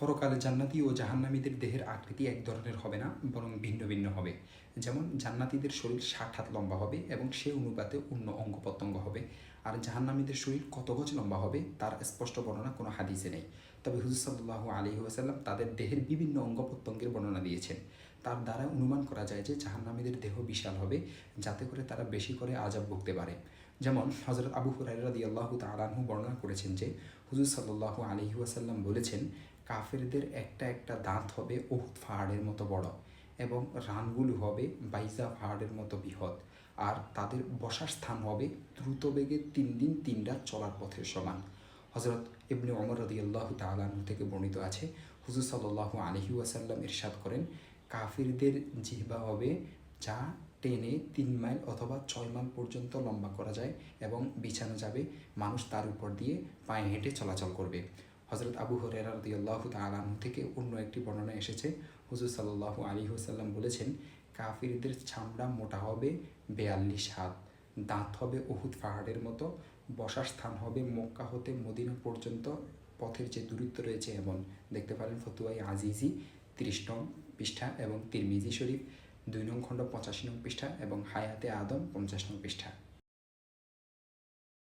পরকালে জান্নাতি ও জাহান্নামীদের দেহের আকৃতি এক ধরনের হবে না, বরং ভিন্ন ভিন্ন হবে। যেমন জান্নাতীদের শরীর 60 হাত লম্বা হবে এবং সে অনুপাতে অন্য অঙ্গ প্রত্যঙ্গ হবে, আর জাহান্নামীদের শরীর কত গজ লম্বা হবে তার স্পষ্ট বর্ণনা কোনো হাদিসে নেই। তবে হুজুর সাল্লাল্লাহু আলাইহি ওয়াসাল্লাম তাদের দেহের বিভিন্ন অঙ্গ প্রত্যঙ্গের বর্ণনা দিয়েছেন। তার দ্বারা অনুমান করা যায় যে জাহান্নামীদের দেহ বিশাল হবে, যাতে করে তারা বেশি করে আযাব ভুগতে পারে। যেমন হযরত আবু হুরায়রা রাদিয়াল্লাহু তাআলা আনহু বর্ণনা করেছেন যে হুজুর সাল্লাল্লাহু আলাইহি ওয়াসাল্লাম বলেছেন, কাফেরদের একটা একটা দাঁত হবে উহুদ পাহাড়ের মতো বড় এবং রানগুলো হবে বাইজা পাহাড়ের মতো বৃহৎ, আর তাদের বসার স্থান হবে দ্রুত বেগে 3 দিন 3 রাত চলার পথের সমান। হযরত ইবনে ওমর রাদিয়াল্লাহু তাআলা আনহু থেকে বর্ণিত আছে, হুজুর সাল্লাল্লাহু আলাইহি ওয়াসাল্লাম ইরশাদ করেন, কাফিরদের জিহ্বা হবে যা টেনে 3 মাইল অথবা 6 মাইল পর্যন্ত লম্বা করা যায় এবং বিছানো যাবে, মানুষ তার উপর দিয়ে পায়ে হেঁটে চলাচল করবে। হযরত আবু হুরায়রা রাদিয়াল্লাহু তাআলা আনহু থেকে অন্য একটি বর্ণনা এসেছে, হুজুর সাল্লাল্লাহু আলাইহি ওয়াসাল্লাম বলেছেন, কাফিরদের চামড়া মোটা হবে 42 হাত, দাঁত হবে উহুদ পাহাড়ের মতো, বসার স্থান হবে মক্কা হতে মদিনা পর্যন্ত পথের যে দূরত্ব রয়েছে এমন। দেখতে পারেন ফতুয়াই আজিজি 30 নং পৃষ্ঠা এবং তিরমিজি শরীফ 2 নং খণ্ড 85 নং পৃষ্ঠা এবং হায়াতে আদম 50 নং পৃষ্ঠা।